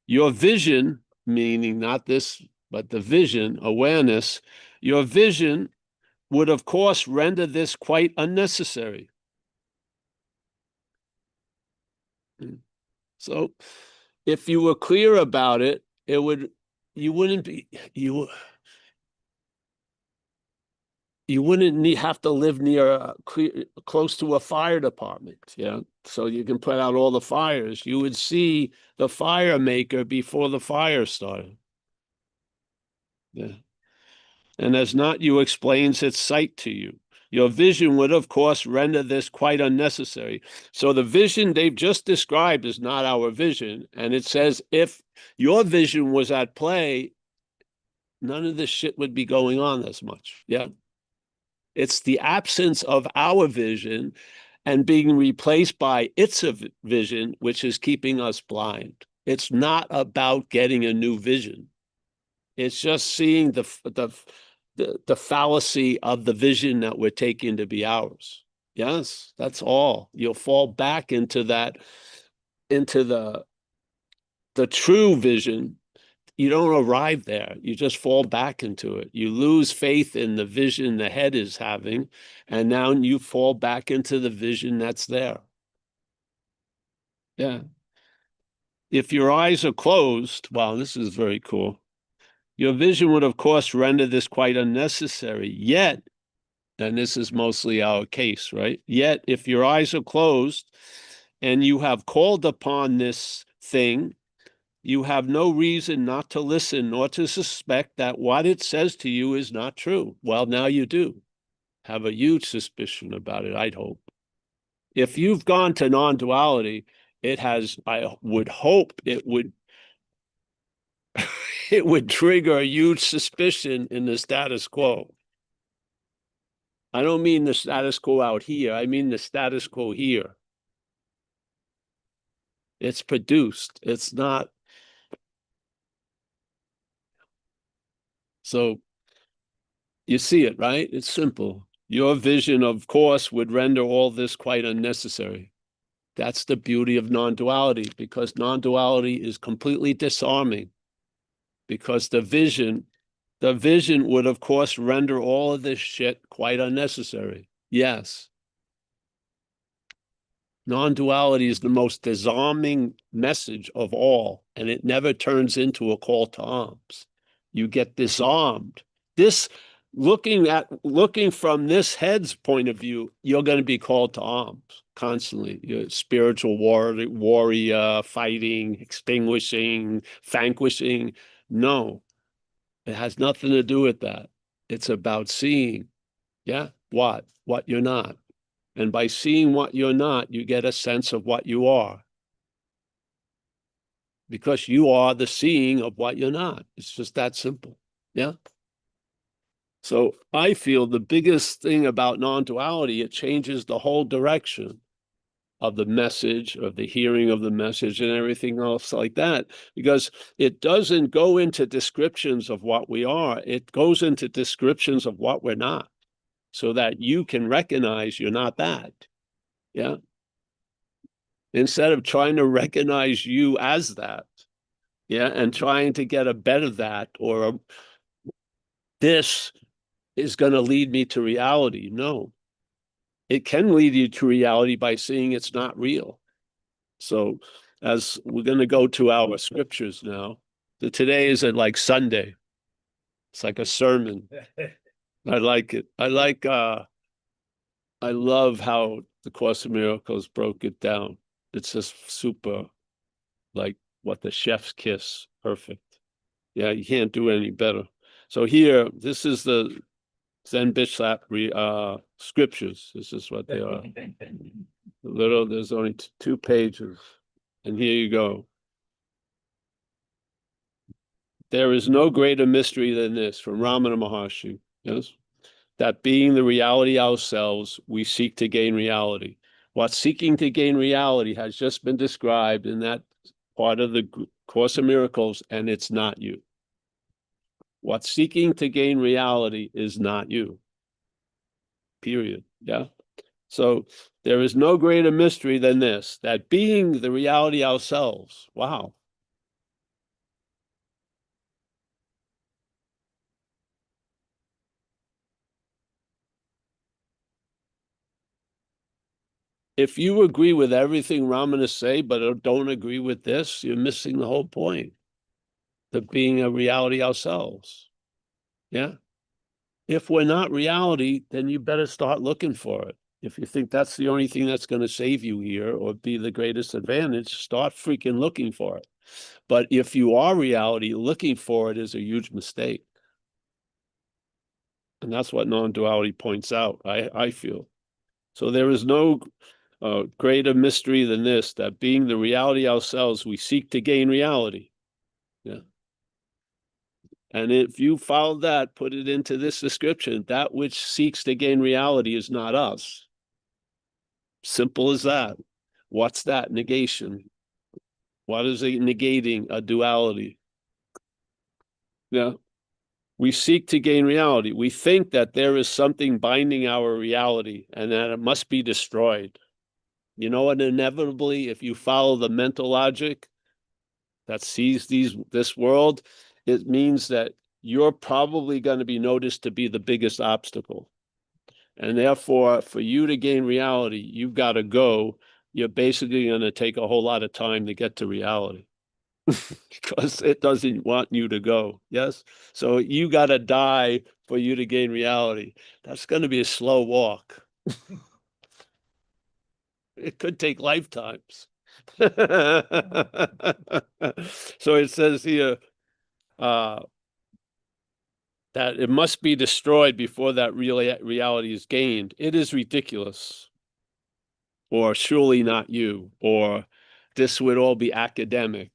Your vision, meaning not this, but the vision, awareness, your vision would, of course, render this quite unnecessary. So if you were clear about it, you wouldn't have to live near close to a fire department. Yeah. So you can put out all the fires. You would see the fire maker before the fire started. Yeah. And as not you explains its sight to you. Your vision would, of course, render this quite unnecessary. So the vision they've just described is not our vision. And it says if your vision was at play, none of this shit would be going on as much. Yeah. It's the absence of our vision and being replaced by its vision, which is keeping us blind. It's not about getting a new vision. It's just seeing the fallacy of the vision that we're taking to be ours. Yes, that's all. You'll fall back into that, into the true vision. You don't arrive there. You just fall back into it. You lose faith in the vision the head is having, and now you fall back into the vision that's there. Yeah. If your eyes are closed, wow, this is very cool. Your vision would, of course, render this quite unnecessary. Yet, and this is mostly our case, right? Yet, if your eyes are closed and you have called upon this thing, you have no reason not to listen nor to suspect that what it says to you is not true. Well, now you do have a huge suspicion about it, I'd hope. If you've gone to non-duality, it has, I would hope it would it would trigger a huge suspicion in the status quo. I don't mean the status quo out here. I mean the status quo here. It's produced. It's not. So you see it, right? It's simple. Your vision, of course, would render all this quite unnecessary. That's the beauty of non-duality, because non-duality is completely disarming. Because the vision would, of course, render all of this shit quite unnecessary. Yes. Non-duality is the most disarming message of all, and it never turns into a call to arms. You get disarmed. This looking from this head's point of view, you're going to be called to arms constantly. You're spiritual warrior, fighting, extinguishing, vanquishing. No, it has nothing to do with that. It's about seeing, yeah, what you're not. And by seeing what you're not, you get a sense of what you are. Because you are the seeing of what you're not. It's just that simple. Yeah. So I feel the biggest thing about non-duality, it changes the whole direction of the message, of the hearing of the message and everything else like that, because it doesn't go into descriptions of what we are. It goes into descriptions of what we're not, so that you can recognize you're not that. Yeah. Instead of trying to recognize you as that, yeah, and trying to get a better that, or this is going to lead me to reality. No, it can lead you to reality by seeing it's not real. So as we're going to go to our scriptures now, today is like Sunday. It's like a sermon. I like it. I love how the Course of Miracles broke it down. It's just super, like what the chef's kiss. Perfect. Yeah, you can't do any better. So here, this is the Zen Bishop scriptures. This is what they are. There's only 2 pages. And here you go. There is no greater mystery than this, from Ramana Maharshi. Yes. That being the reality ourselves, we seek to gain reality. What seeking to gain reality has just been described in that part of the Course of Miracles, and it's not you. What seeking to gain reality is not you. Period. Yeah. So there is no greater mystery than this, that being the reality ourselves. Wow. If you agree with everything Ramana say, but don't agree with this, you're missing the whole point. The being a reality ourselves. Yeah. If we're not reality, then you better start looking for it. If you think that's the only thing that's going to save you here or be the greatest advantage, start freaking looking for it. But if you are reality, looking for it is a huge mistake. And that's what non-duality points out, I feel. So there is no greater mystery than this, that being the reality ourselves, we seek to gain reality. Yeah. And if you follow that, put it into this description, that which seeks to gain reality is not us. Simple as that. What's that? Negation. What is it negating? A duality. Yeah. We seek to gain reality. We think that there is something binding our reality and that it must be destroyed. You know what? Inevitably, if you follow the mental logic that sees this world, it means that you're probably going to be noticed to be the biggest obstacle. And therefore, for you to gain reality, you've got to go. You're basically going to take a whole lot of time to get to reality because it doesn't want you to go. Yes. So you got to die for you to gain reality. That's going to be a slow walk. It could take lifetimes. So it says here, that it must be destroyed before that reality is gained. It is ridiculous. Or surely not you. Or this would all be academic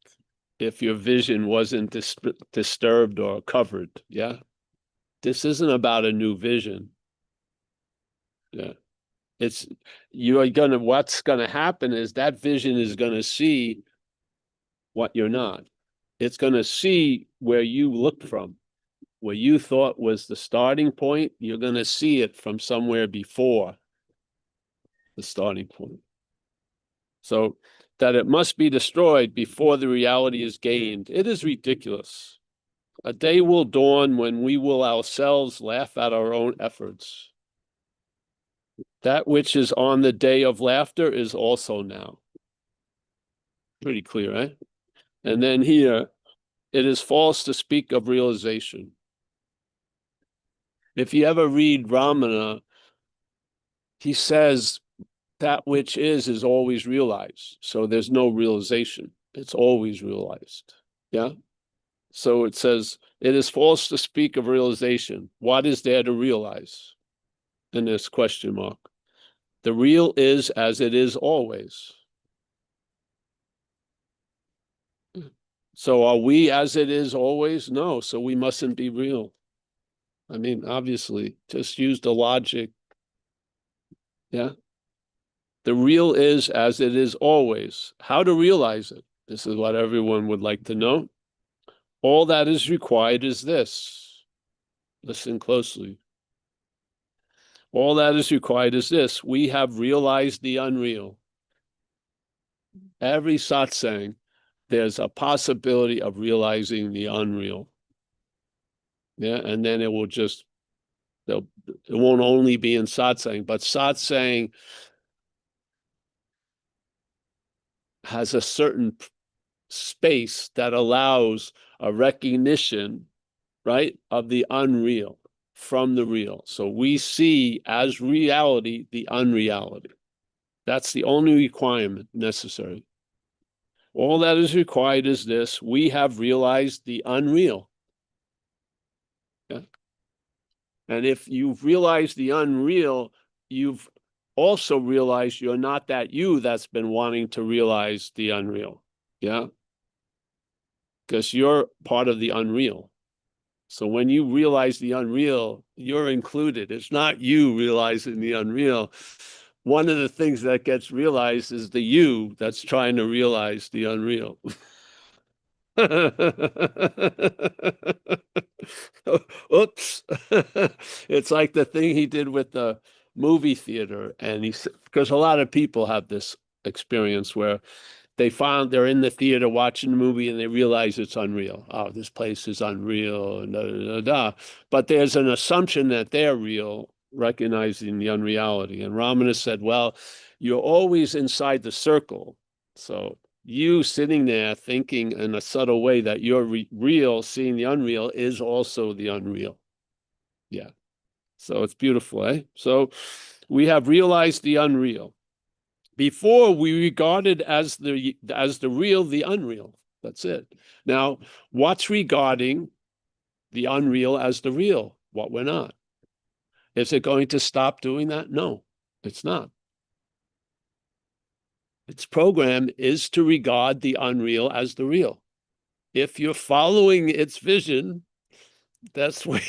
if your vision wasn't disturbed or covered. Yeah. This isn't about a new vision. Yeah. It's what's gonna happen is that vision is gonna see what you're not. It's gonna see where you looked from. Where you thought was the starting point, you're going to see it from somewhere before the starting point. So that it must be destroyed before the reality is gained, it is ridiculous. A day will dawn when we will ourselves laugh at our own efforts. That which is on the day of laughter is also now. Pretty clear, right? And then here, it is false to speak of realization. If you ever read Ramana, he says that which is always realized. So there's no realization. It's always realized. Yeah. So it says, it is false to speak of realization. What is there to realize? In this question mark. The real is as it is always. So are we as it is always? No. So we mustn't be real. I mean, obviously, just use the logic. Yeah. The real is as it is always. How to realize it? This is what everyone would like to know. All that is required is this. Listen closely. All that is required is this. We have realized the unreal. Every satsang, there's a possibility of realizing the unreal. Yeah, and then it will just, it won't only be in satsang, but satsang has a certain space that allows a recognition, right, of the unreal from the real. So we see as reality the unreality. That's the only requirement necessary. All that is required is this. We have realized the unreal. Yeah. And if you've realized the unreal, you've also realized you're not that you that's been wanting to realize the unreal. Yeah. Because you're part of the unreal. So when you realize the unreal, you're included. It's not you realizing the unreal. One of the things that gets realized is the you that's trying to realize the unreal. Oops. It's like the thing he did with the movie theater. And he said, because a lot of people have this experience where they found they're in the theater watching the movie and they realize it's unreal. Oh, this place is unreal, and da, da, da, da. But there's an assumption that they're real, recognizing the unreality. And Ramana said, well, you're always inside the circle. So you sitting there thinking in a subtle way that you're real, seeing the unreal is also the unreal. Yeah. So it's beautiful, eh? So we have realized the unreal. Before we regarded as the real, the unreal. That's it. Now, what's regarding the unreal as the real? What we're not. Is it going to stop doing that? No, it's not. Its program is to regard the unreal as the real. If you're following its vision, that's where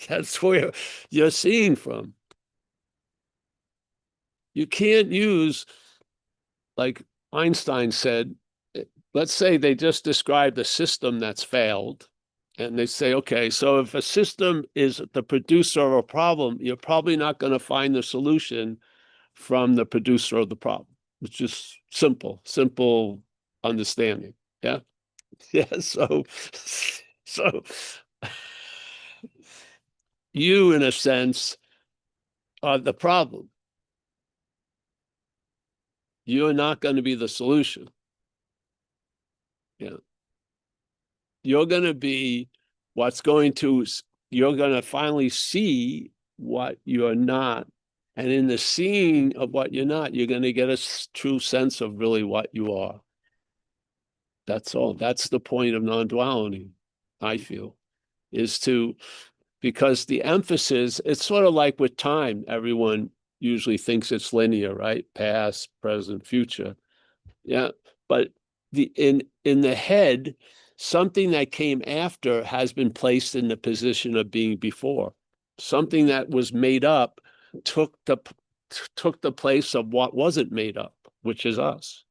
that's where you're seeing from. You can't use, like Einstein said, let's say they just described a system that's failed. And they say, okay, so if a system is the producer of a problem, you're probably not going to find the solution from the producer of the problem. It's just simple understanding. Yeah. Yeah. So you, in a sense, are the problem. You're not going to be the solution. Yeah. You're going to be you're going to finally see what you're not. And in the seeing of what you're not, you're going to get a true sense of really what you are. That's all. That's the point of non-duality, I feel, because the emphasis, it's sort of like with time, everyone usually thinks it's linear, right? Past, present, future. Yeah. But in the head, something that came after has been placed in the position of being before. Something that was made up took the place of what wasn't made up, which is us.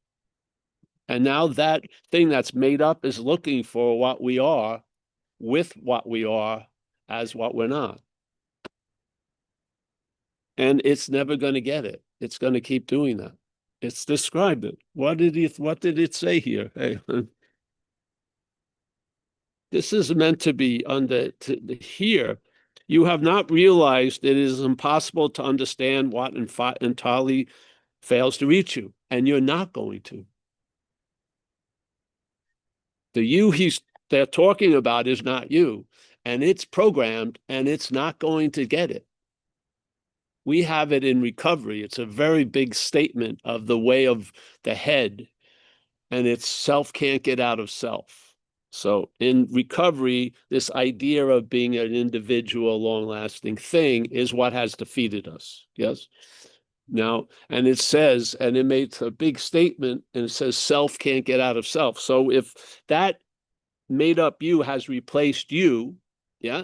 And now that thing that's made up is looking for what we are with what we are as what we're not. And it's never going to get it. It's going to keep doing that. It's described it. What did it say here? Hey, this is meant to be here. You have not realized it is impossible to understand what entirely fails to reach you, and you're not going to. The you they're talking about is not you, and it's programmed and it's not going to get it. We have it in recovery. It's a very big statement of the way of the head, and it's self can't get out of self. So in recovery, this idea of being an individual, long-lasting thing is what has defeated us. Yes. Now, and it says, and it makes a big statement, and it says self can't get out of self. So if that made up you has replaced you, yeah,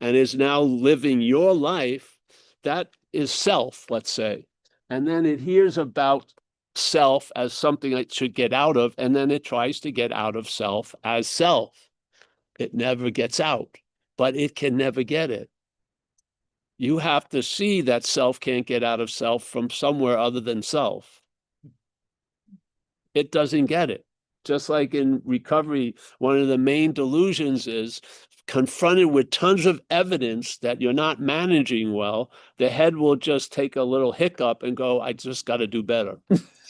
and is now living your life, that is self, let's say. And then it hears about self as something it should get out of, and then it tries to get out of self as self. It never gets out, but it can never get it. You have to see that self can't get out of self from somewhere other than self. It doesn't get it. Just like in recovery, one of the main delusions is confronted with tons of evidence that you're not managing well, the head will just take a little hiccup and go, I just got to do better.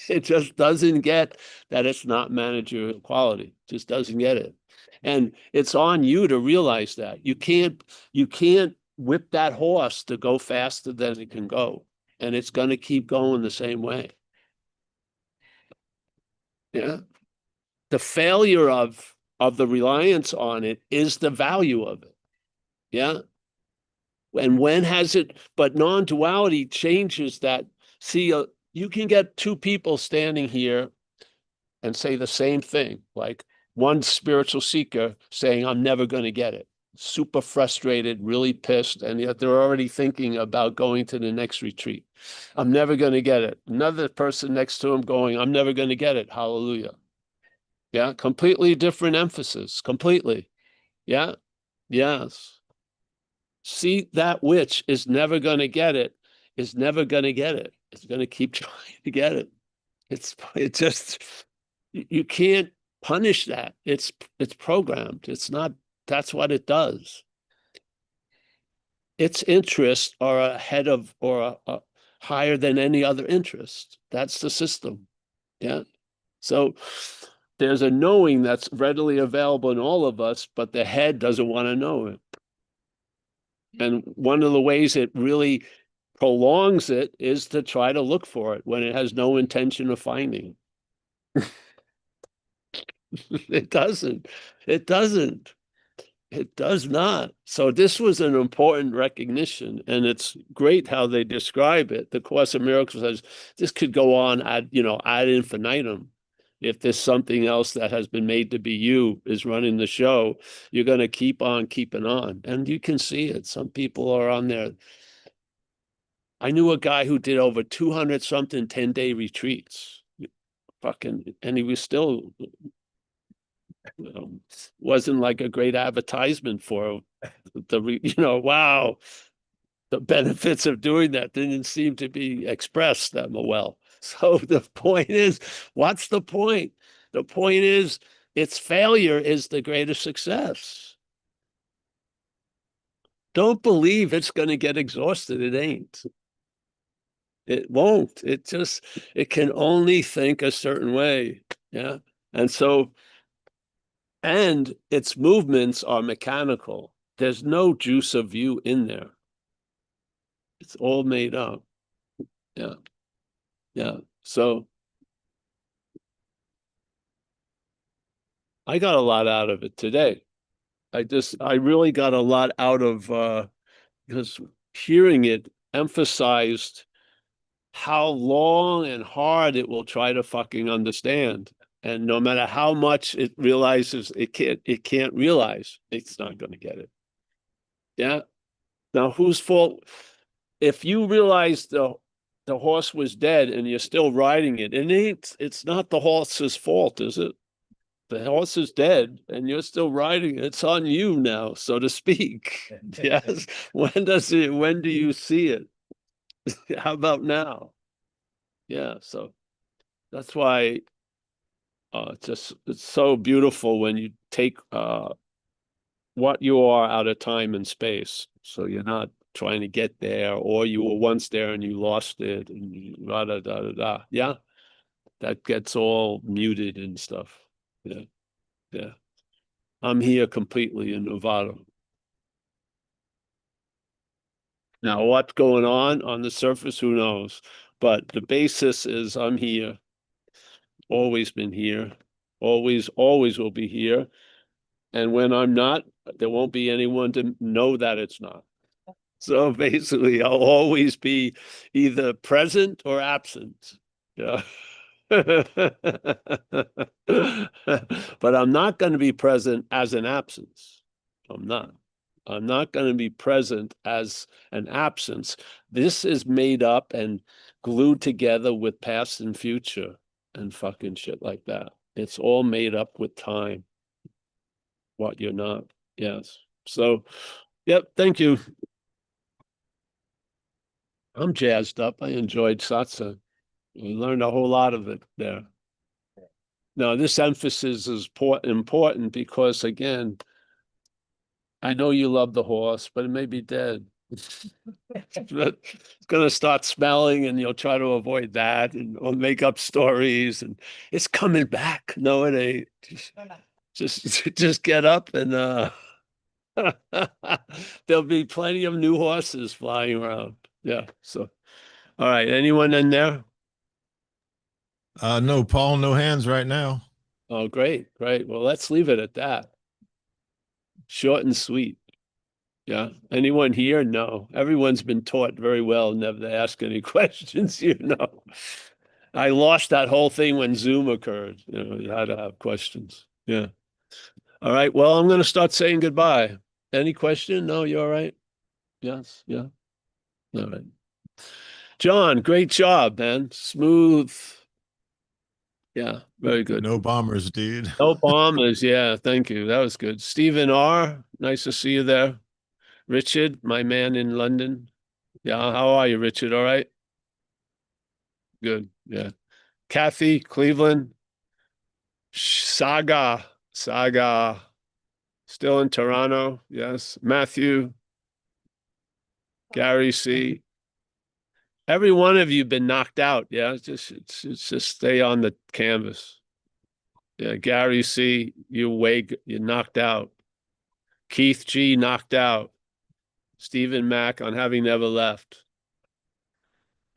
It just doesn't get that it's not managerial quality. Just doesn't get it. And it's on you to realize that. You can't whip that horse to go faster than it can go. And it's going to keep going the same way. Yeah. The failure of the reliance on it is the value of it. Yeah. And when has it, but non-duality changes that. See, you can get two people standing here and say the same thing, like one spiritual seeker saying, I'm never going to get it. Super frustrated, really pissed, and yet they're already thinking about going to the next retreat. I'm never going to get it. Another person next to him going, I'm never going to get it. Hallelujah. Yeah, completely different emphasis, completely. Yeah, yes. See, that which is never going to get it is never going to get it. It's going to keep trying to get it. It just, you can't punish that. It's programmed. It's not, that's what it does. Its interests are ahead of or higher than any other interest. That's the system. Yeah. So there's a knowing that's readily available in all of us, but the head doesn't want to know it. And one of the ways it really prolongs it is to try to look for it when it has no intention of finding. It doesn't. It doesn't. It does not. So this was an important recognition, and it's great how they describe it. The Course in Miracles says this could go on ad infinitum. If there's something else that has been made to be you is running the show, you're going to keep on keeping on. And you can see it. Some people are on there. I knew a guy who did over 200 something 10-day retreats. And he was still wasn't like a great advertisement for wow, the benefits of doing that didn't seem to be expressed that well. So the point is, what's the point? The point is, its failure is the greatest success. Don't believe it's going to get exhausted. It ain't. It won't. It can only think a certain way. Yeah. And so, and its movements are mechanical. There's no juice of you in there. It's all made up. Yeah. Yeah. So I got a lot out of it today. I really got a lot out of because hearing it emphasized how long and hard it will try to fucking understand. And no matter how much it realizes it can't realize, it's not going to get it. Yeah. Now, whose fault? If you realize the horse was dead and you're still riding it, and it's not the horse's fault, is it? The horse is dead and you're still riding it. It's on you now, so to speak. Yes. When do you see it? How about now? Yeah. So that's why it's so beautiful when you take what you are out of time and space. So you're not trying to get there, or you were once there and you lost it, and da da da da da. Yeah, that gets all muted and stuff. Yeah, yeah. I'm here completely in Nevada. Now, what's going on the surface, who knows? But the basis is I'm here, always been here, always will be here. And when I'm not, there won't be anyone to know that it's not. So basically, I'll always be either present or absent. Yeah. But I'm not going to be present as an absence. I'm not. I'm not going to be present as an absence. This is made up and glued together with past and future and fucking shit like that. It's all made up with time. What you're not. Yes. So, yep. Thank you. I'm jazzed up. I enjoyed satsang. We learned a whole lot of it there. Now, this emphasis is important because, again, I know you love the horse, but it may be dead. It's going to start smelling, and you'll try to avoid that, and or make up stories, and it's coming back. No, it ain't. Just get up, and there'll be plenty of new horses flying around. Yeah. So, all right. Anyone in there? No, Paul, no hands right now. Oh, great. Well, let's leave it at that. Short and sweet. Yeah. Anyone here? No. Everyone's been taught very well never to ask any questions, I lost that whole thing when Zoom occurred. You had to have questions. Yeah. All right. Well, I'm going to start saying goodbye. Any question? No, you all right? Yes. Yeah. All right. John, great job, man. Smooth. Yeah, very good. No bombers, dude. No bombers. Yeah, thank you. That was good. Stephen R., nice to see you there. Richard, my man in London. Yeah, how are you, Richard? All right? Good. Yeah. Kathy, Cleveland. Saga. Still in Toronto. Yes. Matthew. Gary C. Every one of you been knocked out. Yeah, it's just stay on the canvas. Yeah, Gary C. You knocked out. Keith G. knocked out. Stephen Mack on having never left.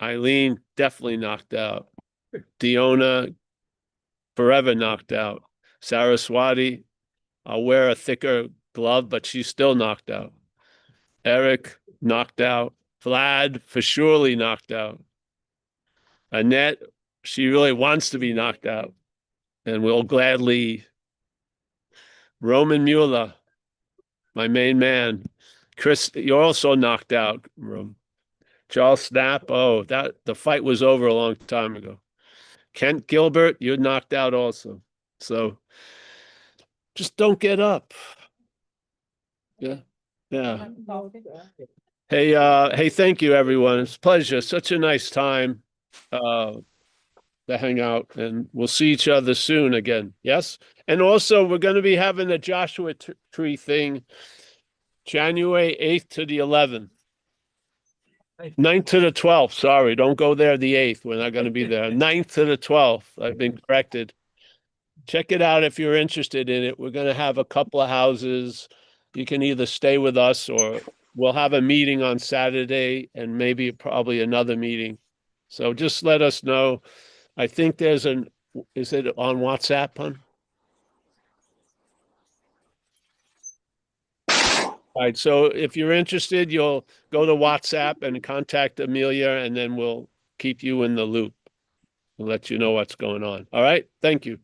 Eileen definitely knocked out. Diona forever knocked out. Saraswati, I'll wear a thicker glove, but she's still knocked out. Eric knocked out. Vlad for surely knocked out. Annette, she really wants to be knocked out and will gladly. Roman Mueller, my main man. Chris, you're also knocked out. Charles Snap, the fight was over a long time ago. Kent Gilbert, you're knocked out also. So just don't get up. Yeah. Yeah. Hey, thank you, everyone. It's a pleasure. Such a nice time to hang out, and we'll see each other soon again. Yes. And also, we're going to be having a Joshua tree thing January 8th to the 11th. 9th to the 12th. Sorry, don't go there the 8th. We're not going to be there. 9th to the 12th. I've been corrected. Check it out if you're interested in it. We're going to have a couple of houses. You can either stay with us or we'll have a meeting on Saturday and maybe probably another meeting. So just let us know. I think is it on WhatsApp, hon? All right. So if you're interested, you'll go to WhatsApp and contact Amelia, and then we'll keep you in the loop and let you know what's going on. All right. Thank you.